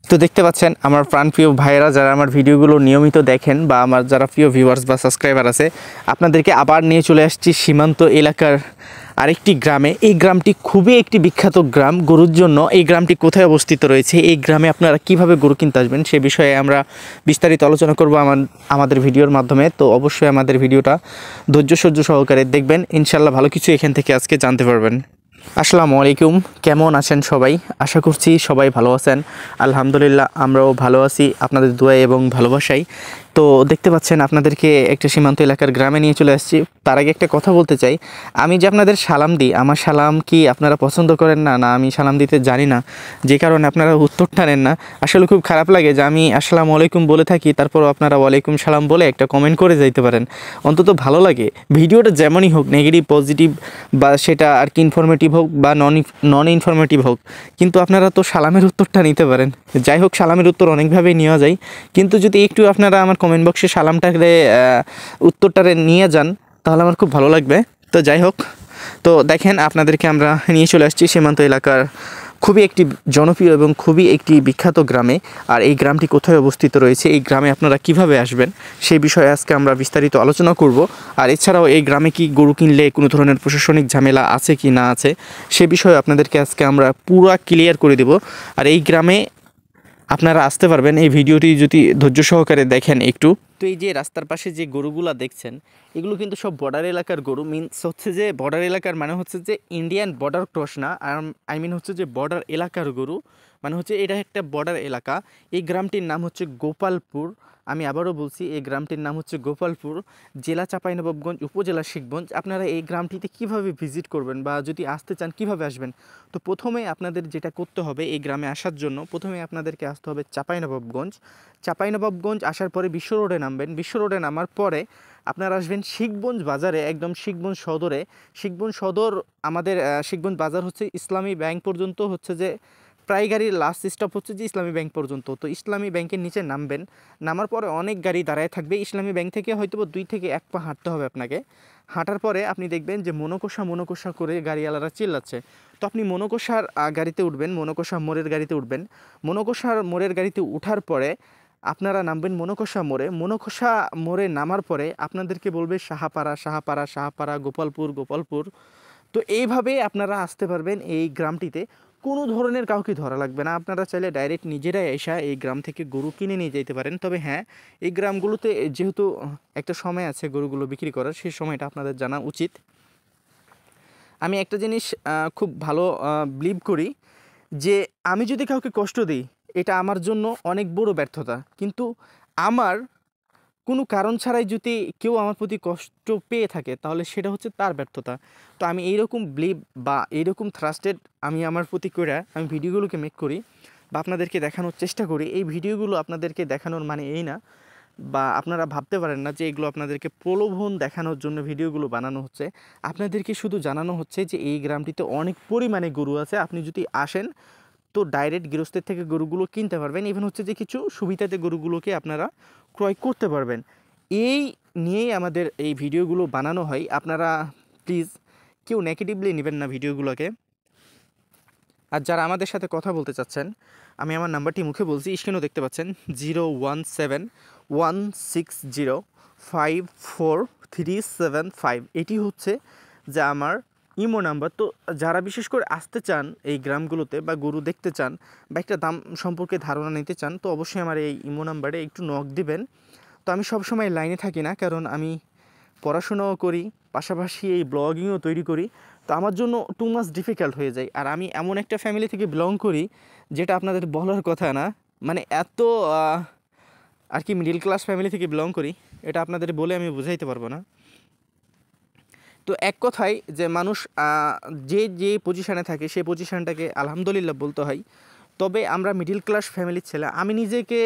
তো দেখতে পাচ্ছেন আমার প্রাণপ্রিয় ভাইয়েরা যারা আমার ভিডিওগুলো নিয়মিত দেখেন বা আমার যারা প্রিয় ভিউয়ার্স বা সাবস্ক্রাইবার আছে, আপনাদেরকে আবার নিয়ে চলে আসছি সীমান্ত এলাকার আরেকটি গ্রামে। এই গ্রামটি খুবই একটি বিখ্যাত গ্রাম গরুর জন্য। এই গ্রামটি কোথায় অবস্থিত রয়েছে, এই গ্রামে আপনারা কিভাবে গরু কিনতে আসবেন সে বিষয়ে আমরা বিস্তারিত আলোচনা করব আমাদের ভিডিওর মাধ্যমে। তো অবশ্যই আমাদের ভিডিওটা ধৈর্য সহ্য সহকারে দেখবেন, ইনশাল্লাহ ভালো কিছু এখান থেকে আজকে জানতে পারবেন। আসসালামু আলাইকুম, কেমন আছেন সবাই? আশা করছি সবাই ভালো আছেন। আলহামদুলিল্লাহ আমরাও ভালো আছি আপনাদের দোয়ায় এবং ভালোবাসায়। তো দেখতে পাচ্ছেন আপনাদেরকে একটা সীমান্ত এলাকার গ্রামে নিয়ে চলে আসছি। তার আগে একটা কথা বলতে চাই, আমি যে আপনাদের সালাম দিই, আমার সালাম কি আপনারা পছন্দ করেন না? না আমি সালাম দিতে জানি না, যে কারণে আপনারা উত্তরটা নেন না। আসলে খুব খারাপ লাগে যে আমি আসসালামু আলাইকুম বলে থাকি, তারপর আপনারা ওয়ালাইকুম সালাম বলে একটা কমেন্ট করে যাইতে পারেন, অন্তত ভালো লাগে। ভিডিওটা যেমনই হোক, নেগেটিভ পজিটিভ বা সেটা আর কি ইনফরমেটিভ হোক বা নন ইনফরমেটিভ হোক, কিন্তু আপনারা তো সালামের উত্তরটা নিতে পারেন। যাই হোক, সালামের উত্তর অনেকভাবেই নেওয়া যায়, কিন্তু যদি একটু আপনারা আমার কমেন্ট বক্সে সালামটাকে উত্তরটারে নিয়ে যান তাহলে আমার খুব ভালো লাগবে। তো যাই হোক, তো দেখেন আপনাদেরকে আমরা নিয়ে চলে আসছি সীমান্ত এলাকার খুবই একটি জনপ্রিয় এবং খুবই একটি বিখ্যাত গ্রামে। আর এই গ্রামটি কোথায় অবস্থিত রয়েছে, এই গ্রামে আপনারা কিভাবে আসবেন সেই বিষয়ে আজকে আমরা বিস্তারিত আলোচনা করব। আর এছাড়াও এই গ্রামে কি গরু কিনলে কোনো ধরনের প্রশাসনিক ঝামেলা আছে কি না আছে সে বিষয়ে আপনাদেরকে আজকে আমরা পুরো ক্লিয়ার করে দেব। আর এই গ্রামে আপনারা আসতে পারবেন এই ভিডিওটি যদি ধৈর্য সহকারে দেখেন একটু। তো এই যে রাস্তার পাশে যে গরুগুলা দেখছেন, এগুলো কিন্তু সব বর্ডার এলাকার গরু। মিনস হচ্ছে যে বর্ডার এলাকার মানে হচ্ছে যে ইন্ডিয়ান বর্ডার ক্রস না, আই মিন হচ্ছে যে বর্ডার এলাকার গরু, মানে হচ্ছে এটা একটা বর্ডার এলাকা। এই গ্রামটির নাম হচ্ছে গোপালপুর। আমি আবারও বলছি, এই গ্রামটির নাম হচ্ছে গোপালপুর, জেলা চাঁপাইনবাবগঞ্জ, উপজেলা শিখগঞ্জ। আপনারা এই গ্রামটিতে কিভাবে ভিজিট করবেন বা যদি আসতে চান কিভাবে আসবেন? তো প্রথমে আপনাদের যেটা করতে হবে, এই গ্রামে আসার জন্য প্রথমে আপনাদেরকে আসতে হবে চাঁপাইনবাবগঞ্জ। চাঁপাইনবাবগঞ্জ আসার পরে বিশ্ব রোডে নামবেন। বিশ্ব রোডে নামার পরে আপনারা আসবেন শিখগঞ্জ বাজারে, একদম শিখগঞ্জ সদরে। শিখগঞ্জ সদর আমাদের শিখগঞ্জ বাজার হচ্ছে ইসলামী ব্যাংক পর্যন্ত, হচ্ছে যে প্রায় গাড়ির লাস্ট স্টপ হচ্ছে যে ইসলামী ব্যাংক পর্যন্ত। তো ইসলামী ব্যাংকের নিচে নামবেন, নামার পরে অনেক গাড়ি দাঁড়ায় থাকবে। ইসলামী ব্যাংক থেকে হয়তো 2 থেকে 1 পা হাঁটতে হবে আপনাকে। হাঁটার পরে আপনি দেখবেন যে মনোকোষা করে গাড়িওয়ালারা চিল্লাচ্ছে। তো আপনি মনোকোষার গাড়িতে উঠবেন, মনোকোষা মোড়ের গাড়িতে উঠবেন। মনোকোষার মোড়ের গাড়িতে উঠার পরে আপনারা নামবেন মনোকোষা মোড়ে। মনোকোষা মোড়ে নামার পরে আপনাদেরকে বলবে সাহাপাড়া, সাহাপাড়া, সাহাপাড়া, গোপালপুর, গোপালপুর। তো এইভাবে আপনারা আসতে পারবেন এই গ্রামটিতে। কোনো ধরনের কাউকে ধরা লাগবে না, আপনারা চাইলে ডাইরেক্ট নিজেরাই এসে এই গ্রাম থেকে গরু কিনে নিয়ে যেতে পারেন। তবে হ্যাঁ, এই গ্রামগুলোতে যেহেতু একটা সময় আছে গরুগুলো বিক্রি করার, সেই সময়টা আপনাদের জানা উচিত। আমি একটা জিনিস খুব ভালো বিলিভ করি যে আমি যদি কাউকে কষ্ট দিই এটা আমার জন্য অনেক বড় ব্যর্থতা, কিন্তু আমার কোনো কারণ ছাড়াই যদি কেউ আমার প্রতি কষ্ট পেয়ে থাকে তাহলে সেটা হচ্ছে তার ব্যর্থতা। তো আমি এইরকম বিলিভ বা এইরকম থ্রাস্টেড আমি আমার প্রতি করে আমি ভিডিওগুলোকে মেক করি বা আপনাদেরকে দেখানোর চেষ্টা করি। এই ভিডিওগুলো আপনাদেরকে দেখানোর মানে এই না, বা আপনারা ভাবতে পারেন না যে এগুলো আপনাদেরকে প্রলোভন দেখানোর জন্য ভিডিওগুলো বানানো হচ্ছে। আপনাদেরকে শুধু জানানো হচ্ছে যে এই গ্রামটিতে অনেক পরিমাণে গরু আছে, আপনি যদি আসেন তো ডাইরেক্ট গৃহস্থের থেকে গরুগুলো কিনতে পারবেন। ইভেন হচ্ছে যে কিছু সুবিধাতে গরুগুলোকে আপনারা ক্রয় করতে পারবেন। এই নিয়েই আমাদের এই ভিডিওগুলো বানানো হয়। আপনারা প্লিজ কেউ নেগেটিভলি নেবেন না ভিডিওগুলোকে। আর যারা আমাদের সাথে কথা বলতে চাচ্ছেন, আমি আমার নাম্বারটি মুখে বলছি, স্ক্রিনেও দেখতে পাচ্ছেন 01716054375। এটি হচ্ছে যে আমার ইমো নাম্বার। তো যারা বিশেষ করে আসতে চান এই গ্রামগুলোতে বা গরু দেখতে চান বা একটা দাম সম্পর্কে ধারণা নিতে চান, তো অবশ্যই আমার এই ইমো নাম্বারে একটু নক দিবেন। তো আমি সবসময় লাইনে থাকি না, কারণ আমি পড়াশোনাও করি, পাশাপাশি এই ব্লগিংও তৈরি করি। তো আমার জন্য টু মাচ ডিফিকাল্ট হয়ে যায়। আর আমি এমন একটা ফ্যামিলি থেকে বিলং করি যেটা আপনাদের বলার কথা না, মানে এত আর কি মিডল ক্লাস ফ্যামিলি থেকে বিলং করি, এটা আপনাদের বলে আমি বোঝাইতে পারবো না। তো এক কথায় যে মানুষ যে যে পজিশানে থাকে সেই পজিশানটাকে আলহামদুলিল্লাহ বলতে হয়। তবে আমরা মিডল ক্লাস ফ্যামিলির ছেলে, আমি নিজেকে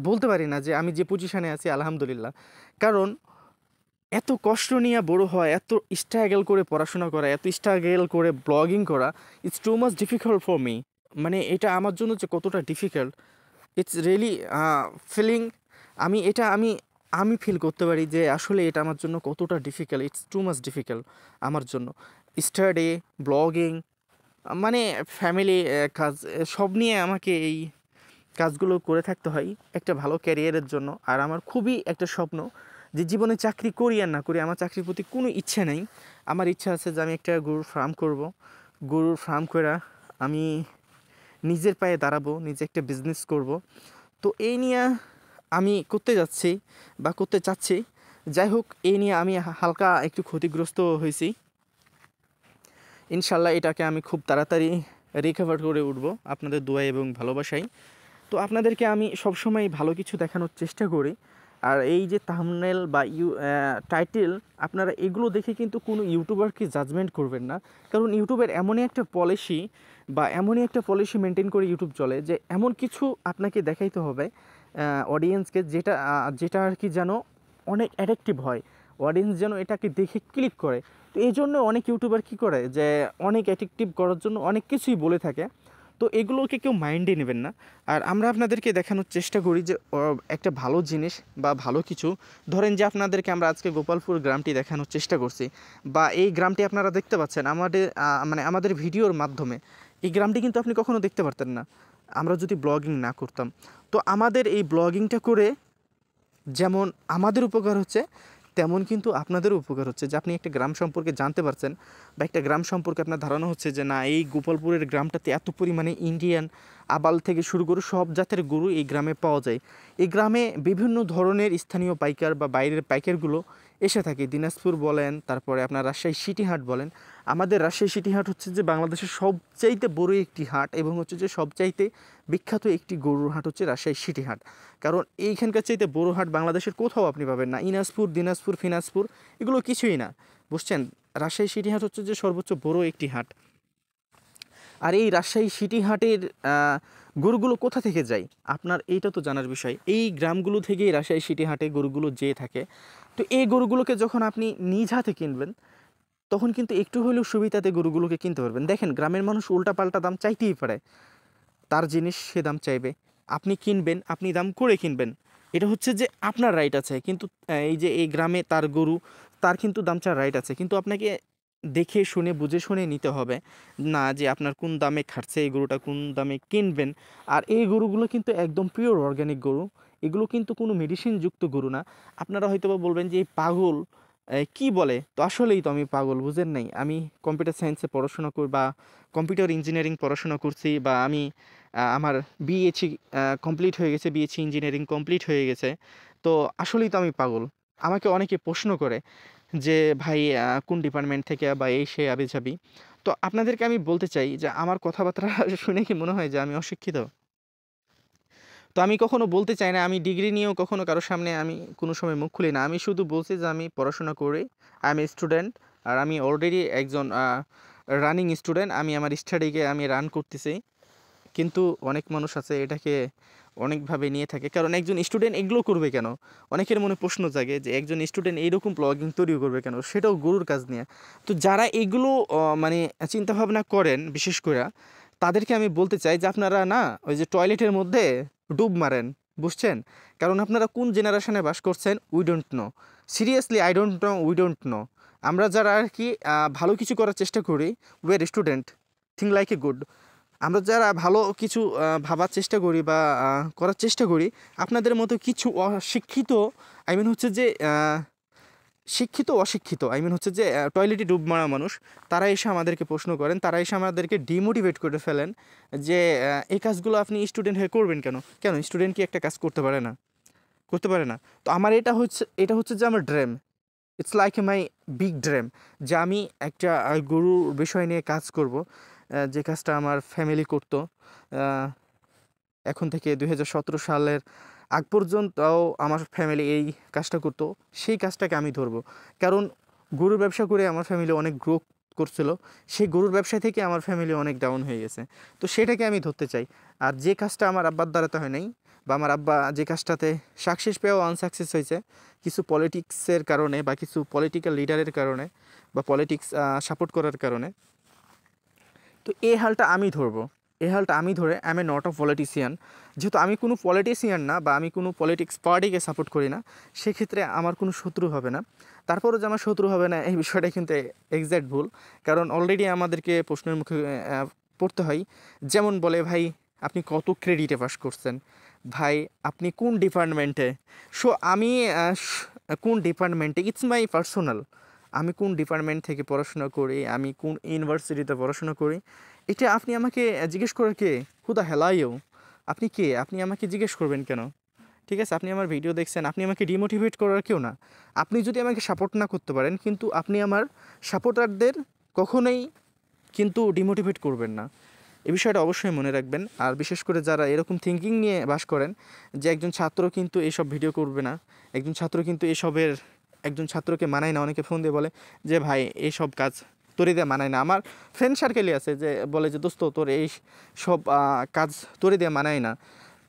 বলতে পারি না যে আমি যে পজিশানে আছি আলহামদুলিল্লাহ, কারণ এত কষ্ট নিয়ে বড় হয়, এত স্ট্রাগল করে পড়াশোনা করা, এত স্ট্রাগল করে ব্লগিং করা, it's too much difficult for me. মানে এটা আমার জন্য যে কতটা ডিফিকাল্ট, ইটস রিয়েলি ফিলিং। আমি এটা আমি আমি ফিল করতে পারি যে আসলে এটা আমার জন্য কতটা difficult, it's too much difficult আমার জন্য। স্টাডি, ব্লগিং, মানে ফ্যামিলি কাজ, সব নিয়ে আমাকে এই কাজগুলো করে থাকতে হয় একটা ভালো ক্যারিয়ারের জন্য। আর আমার খুবই একটা স্বপ্ন যে জীবনে চাকরি করি আর না করি, আমার চাকরির প্রতি কোনো ইচ্ছা নেই। আমার ইচ্ছা আছে যে আমি একটা গরুর ফার্ম করব, গরুর ফার্ম করে আমি নিজের পায়ে দাঁড়াবো, নিজে একটা বিজনেস করব। তো এই নিয়ে আমি করতে যাচ্ছি বা করতে চাচ্ছি। যাই হোক, এই নিয়ে আমি হালকা একটু ক্ষতিগ্রস্ত হয়েছি। ইনশাল্লাহ এটাকে আমি খুব তাড়াতাড়ি রিকভার করে উঠবো আপনাদের দোয়া এবং ভালোবাসায়। তো আপনাদেরকে আমি সবসময় ভালো কিছু দেখানোর চেষ্টা করি। আর এই যে থাম্বনেল বা টাইটেল, আপনারা এগুলো দেখে কিন্তু কোনো ইউটিউবারকে জাজমেন্ট করবেন না। কারণ ইউটিউবের এমনই একটা পলিসি বা এমনই একটা পলিসি মেনটেন করে ইউটিউব চলে যে এমন কিছু আপনাকে দেখাইতে হবে অডিয়েন্সকে, যেটা আর কি যেন অনেক অ্যাট্রাকটিভ হয়, অডিয়েন্স যেন এটাকে দেখে ক্লিক করে। তো এই জন্য অনেক ইউটিউবার কী করে যে অনেক অ্যাট্রাকটিভ করার জন্য অনেক কিছুই বলে থাকে। তো এগুলোকে কেউ মাইন্ডে নেবেন না। আর আমরা আপনাদেরকে দেখানোর চেষ্টা করি যে একটা ভালো জিনিস বা ভালো কিছু। ধরেন যে আপনাদেরকে আমরা আজকে গোপালপুর গ্রামটি দেখানোর চেষ্টা করছি, বা এই গ্রামটি আপনারা দেখতে পাচ্ছেন আমাদের মানে আমাদের ভিডিওর মাধ্যমে। এই গ্রামটি কিন্তু আপনি কখনো দেখতে পারতেন না আমরা যদি ব্লগিং না করতাম। তো আমাদের এই ব্লগিংটা করে যেমন আমাদের উপকার হচ্ছে, তেমন কিন্তু আপনাদেরও উপকার হচ্ছে যে আপনি একটা গ্রাম সম্পর্কে জানতে পারছেন, বা একটা গ্রাম সম্পর্কে আপনার ধারণা হচ্ছে যে না, এই গোপালপুরের গ্রামটাতে এত পরিমাণে ইন্ডিয়ান আবাল থেকে শুরু করে সব জাতের গরু এই গ্রামে পাওয়া যায়। এই গ্রামে বিভিন্ন ধরনের স্থানীয় পাইকার বা বাইরের পাইকারগুলো এসে থাকে। দিনাজপুর বলেন, তারপরে আপনার রাজশাহী সিটি হাট বলেন। আমাদের রাজশাহী সিটি হাট হচ্ছে যে বাংলাদেশের সবচাইতে বড় একটি হাট, এবং হচ্ছে যে সবচাইতে বিখ্যাত একটি গরুর হাট হচ্ছে রাজশাহী সিটি হাট। কারণ এইখানকার চাইতে বড় হাট বাংলাদেশের কোথাও আপনি পাবেন না। দিনাজপুর, ফিনাজপুর এগুলো কিছুই না, বুঝছেন। রাজশাহী সিটি হাট হচ্ছে যে সর্বোচ্চ বড় একটি হাট। আর এই রাজশাহী সিটি হাটের গরুগুলো কোথা থেকে যায় আপনার এইটা তো জানার বিষয়। এই গ্রামগুলো থেকেই রাজশাহী সিটি হাটে গরুগুলো যেয়ে থাকে। তো এই গরুগুলোকে যখন আপনি নিজ হাতে কিনবেন, তখন কিন্তু একটু হলেও সুবিধাতে গরুগুলোকে কিনতে পারবেন। দেখেন, গ্রামের মানুষ উল্টাপাল্টা দাম চাইতেই পারে, তার জিনিস সে দাম চাইবে। আপনি কিনবেন, আপনি দাম করে কিনবেন, এটা হচ্ছে যে আপনার রাইট আছে। কিন্তু এই যে এই গ্রামে তার গরু, তার কিন্তু দাম চাওয়ার রাইট আছে, কিন্তু আপনাকে দেখে শুনে বুঝে শুনে নিতে হবে না যে আপনার কোন দামে খাটছে এই গরুটা, কোন দামে কিনবেন। আর এই গরুগুলো কিন্তু একদম পিওর অর্গ্যানিক গরু, এগুলো কিন্তু কোনো মেডিসিনযুক্ত গরু না। আপনারা হয়তো বা বলবেন যে এই পাগল কি বলে, তো আসলেই তো আমি পাগল, বুঝেন নাই। আমি কম্পিউটার সায়েন্সে পড়াশোনা করি বা কম্পিউটার ইঞ্জিনিয়ারিং পড়াশোনা করছি, বা আমি আমার বিএসসি কমপ্লিট হয়ে গেছে, বিএসসি ইঞ্জিনিয়ারিং কমপ্লিট হয়ে গেছে। তো আসলেই তো আমি পাগল। আমাকে অনেকে প্রশ্ন করে যে ভাই কোন ডিপার্টমেন্ট থেকে, বা এই সে আবিঝাবি। তো আপনাদেরকে আমি বলতে চাই যে আমার কথাবার্তা শুনে কি মনে হয় যে আমি অশিক্ষিত? তো আমি কখনো বলতে চাই না, আমি ডিগ্রি নিয়েও কখনো কারোর সামনে আমি কোনো সময় মুখ খুলি না। আমি শুধু বলছি যে আমি পড়াশোনা করি, আই এম এ স্টুডেন্ট। আর আমি অলরেডি একজন রানিং স্টুডেন্ট, আমি আমার স্টাডিকে আমি রান করতেছি। কিন্তু অনেক মানুষ আছে এটাকে অনেকভাবে নিয়ে থাকে। কারণ একজন স্টুডেন্ট এগুলো করবে কেন? অনেকের মনে প্রশ্ন জাগে যে একজন স্টুডেন্ট এইরকম ব্লগিং তৈরি করবে কেন, সেটাও গরুর কাজ নিয়ে। তো যারা এগুলো মানে চিন্তাভাবনা করেন বিশেষ করে, তাদেরকে আমি বলতে চাই যে আপনারা না ওই যে টয়লেটের মধ্যে ডুব মারেন, বুঝছেন। কারণ আপনারা কোন জেনারেশনে বাস করছেন we don't know. Seriously I don't know, we don't know. আমরা যারা আর কি ভালো কিছু করার চেষ্টা করি, we are student, think like a good. আমরা যারা ভালো কিছু ভাবার চেষ্টা করি বা করার চেষ্টা করি, আপনাদের মতো কিছু অশিক্ষিত, আই মিন হচ্ছে যে শিক্ষিত অশিক্ষিত, আই মিন হচ্ছে যে টয়লেটে ডুব মারা মানুষ, তারা এসে আমাদেরকে প্রশ্ন করেন, তারা এসে আমাদেরকে ডিমোটিভেট করে ফেলেন যে এই কাজগুলো আপনি স্টুডেন্ট হয়ে করবেন কেন? কেন স্টুডেন্ট কি একটা কাজ করতে পারে না? করতে পারে না? তো আমার এটা হচ্ছে যে আমার dream, it's like my big dream, যে আমি একটা গরুর বিষয় নিয়ে কাজ করব, যে কাজটা আমার ফ্যামিলি করতো এখন থেকে 2017 সালের আগ পর্যন্তও আমার ফ্যামিলি এই কাজটা করতো, সেই কাজটাকে আমি ধরবো। কারণ গরুর ব্যবসা করে আমার ফ্যামিলি অনেক গ্রো করছিল, সেই গরুর ব্যবসা থেকে আমার ফ্যামিলি অনেক ডাউন হয়ে গেছে। তো সেটাকে আমি ধরতে চাই। আর যে কাজটা আমার আব্বার দ্বারাতে হয় নাই, বা আমার আব্বা যে কাজটাতে সাকসেস পেয়েও আনসাকসেস হয়েছে কিছু পলিটিক্সের কারণে, বা কিছু পলিটিক্যাল লিডারের কারণে, বা পলিটিক্স সাপোর্ট করার কারণে, তো এই হালটা আমি ধরবো। এই হালটা আমি ধরে I M A not a politician. যেহেতু আমি কোনো পলিটিশিয়ান না, বা আমি কোনো পলিটিক্স পার্টিকে সাপোর্ট করি না, সেক্ষেত্রে আমার কোনো শত্রু হবে না। তারপরও যে আমার শত্রু হবে না এই বিষয়টা কিন্তু এক্স্যাক্ট ভুল। কারণ অলরেডি আমাদেরকে প্রশ্নের মুখে পড়তে হয়। যেমন বলে ভাই আপনি কত ক্রেডিটে পাস করছেন, ভাই আপনি কোন ডিপার্টমেন্টে। সো আমি কোন ডিপার্টমেন্টে, ইটস মাই পার্সোনাল, আমি কোন ডিপার্টমেন্ট থেকে পড়াশোনা করি, আমি কোন ইউনিভার্সিটিতে পড়াশোনা করি, এটা আপনি আমাকে জিজ্ঞেস করার কে? Who the hell are you? আপনি কে? আপনি আমাকে জিজ্ঞেস করবেন কেন? ঠিক আছে, আপনি আমার ভিডিও দেখছেন, আপনি আমাকে ডিমোটিভেট করার কেউ না। আপনি যদি আমাকে সাপোর্ট না করতে পারেন, কিন্তু আপনি আমার সাপোর্টারদের কখনোই কিন্তু ডিমোটিভেট করবেন না। এই বিষয়টা অবশ্যই মনে রাখবেন। আর বিশেষ করে যারা এরকম থিঙ্কিং নিয়ে বাস করেন যে একজন ছাত্র কিন্তু এইসব ভিডিও করবে না, একজন ছাত্রকে মানায় না, অনেকে ফোন দিয়ে বলে যে ভাই এইসব কাজ তোরে দিয়ে মানায় না। আমার ফ্রেন্ড সার্কেলই আছে যে বলে যে দোস্ত তোর এই সব কাজ তোরে দিয়ে মানায় না।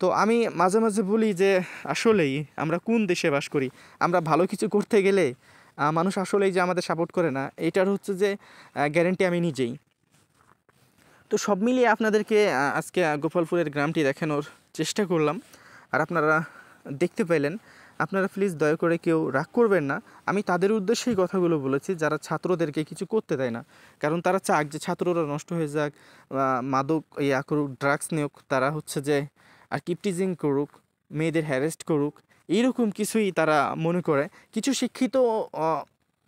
তো আমি মাঝে মাঝে বলি যে আসলেই আমরা কোন দেশে বাস করি? আমরা ভালো কিছু করতে গেলে মানুষ আসলেই যে আমাদের সাপোর্ট করে না, এটার হচ্ছে যে গ্যারেন্টি আমি নিজেই। তো সব মিলিয়ে আপনাদেরকে আজকে গোপালপুরের গ্রামটি দেখানোর চেষ্টা করলাম। আর আপনারা দেখতে পেলেন। আপনারা প্লিজ দয়া করে কেউ রাগ করবেন না। আমি তাদের উদ্দেশ্যেই কথাগুলো বলেছি যারা ছাত্রদেরকে কিছু করতে দেয় না। কারণ তারা চাক যে ছাত্ররা নষ্ট হয়ে যাক, মাদক করুক, ড্রাগস নিয়োগ, তারা হচ্ছে যে আর কিপটিজিং করুক, মেয়েদের হ্যারেস্ট করুক, এইরকম কিছুই তারা মনে করে। কিছু শিক্ষিত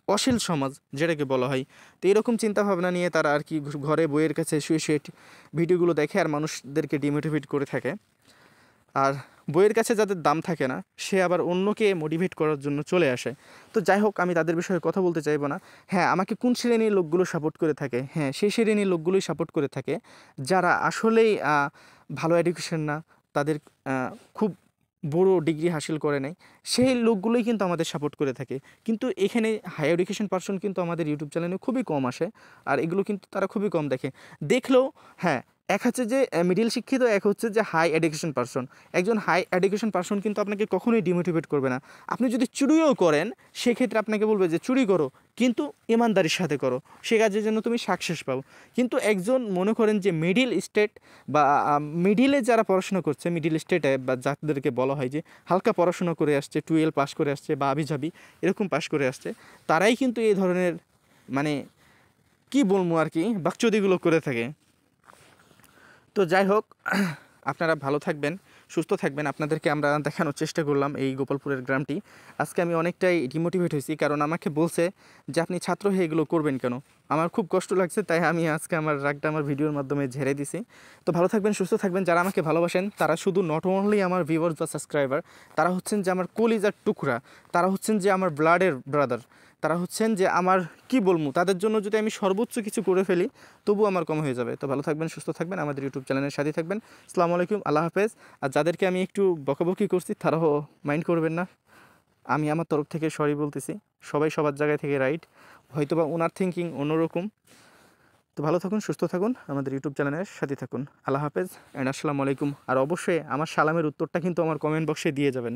অশীল সমাজ যেটাকে বলা হয়, তো এরকম চিন্তাভাবনা নিয়ে তারা আর কি ঘরে বইয়ের কাছে শুয়ে শুয়ে ভিডিওগুলো দেখে আর মানুষদেরকে ডিমোটিভেট করে থাকে। আর বইয়ের কাছে যাদের দাম থাকে না, সে আবার অন্যকে মোটিভেট করার জন্য চলে আসে। তো যাই হোক, আমি তাদের বিষয়ে কথা বলতে চাইবো না। হ্যাঁ, আমাকে কোন শ্রেণীর লোকগুলো সাপোর্ট করে থাকে? হ্যাঁ, সেই শ্রেণীর লোকগুলোই সাপোর্ট করে থাকে যারা আসলেই ভালো এডুকেশন না, তাদের খুব বড় ডিগ্রি হাসিল করে নেয়, সেই লোকগুলোই কিন্তু আমাদের সাপোর্ট করে থাকে। কিন্তু এখানে হাই এডুকেশন পার্সন কিন্তু আমাদের ইউটিউব চ্যানেলে খুবই কম আসে, আর এগুলো কিন্তু তারা খুবই কম দেখে। দেখলেও হ্যাঁ, এক হচ্ছে যে মিডিল শিক্ষিত, এক হচ্ছে যে হাই এডুকেশন পার্সন। একজন হাই এডুকেশন পার্সন কিন্তু আপনাকে কখনোই ডিমোটিভেট করবে না। আপনি যদি চুরিও করেন, সেক্ষেত্রে আপনাকে বলবে যে চুরি করো, কিন্তু ইমানদারির সাথে করো, সে কাজের জন্য তুমি সাকসেস পাও। কিন্তু একজন মনে করেন যে মিডিল স্টেট বা মিডিলে যারা পড়াশোনা করছে, মিডিল স্টেটে বা যাদেরকে বলা হয় যে হালকা পড়াশোনা করে আসছে, 12 পাস করে আসছে বা আবিঝাবি এরকম পাস করে আসছে, তারাই কিন্তু এই ধরনের মানে কি বলবো আর কি বাকচুদিগুলো করে থাকে। তো যাই হোক, আপনারা ভালো থাকবেন, সুস্থ থাকবেন। আপনাদেরকে আমরা দেখানোর চেষ্টা করলাম এই গোপালপুরের গ্রামটি। আজকে আমি অনেকটাই ডিমোটিভেট হয়েছি, কারণ আমাকে বলছে যে আপনি ছাত্র হয়ে এগুলো করবেন কেন। আমার খুব কষ্ট লাগছে, তাই আমি আজকে আমার রাগটা আমার ভিডিওর মাধ্যমে ঝেড়ে দিছি। তো ভালো থাকবেন, সুস্থ থাকবেন। যারা আমাকে ভালোবাসেন তারা শুধু নট অনলি আমার ভিউয়ার্স বা সাবস্ক্রাইবার, তারা হচ্ছেন যে আমার কলিজার টুকরা, তারা হচ্ছেন যে আমার ব্লাডের ব্রাদার, তারা হচ্ছেন যে আমার কি বলবো, তাদের জন্য যদি আমি সর্বোচ্চ কিছু করে ফেলি তবু আমার কম হয়ে যাবে। তো ভালো থাকবেন, সুস্থ থাকবেন, আমাদের ইউটিউব চ্যানেলের সাথে থাকবেন। আসসালামু আলাইকুম, আল্লাহ হাফেজ। আর যাদেরকে আমি একটু বকাবকি করছি তারাও মাইন্ড করবেন না, আমি আমার তরফ থেকে সরি বলতেছি। সবাই সবার জায়গায় থেকে রাইট, হয়তোবা ওনার থিঙ্কিং অন্যরকম। তো ভালো থাকুন, সুস্থ থাকুন, আমাদের ইউটিউব চ্যানেলের সাথে থাকুন। আল্লাহ হাফেজ অ্যান্ড আসসালামু আলাইকুম। আর অবশ্যই আমার সালামের উত্তরটা কিন্তু আমার কমেন্ট বক্সে দিয়ে যাবেন।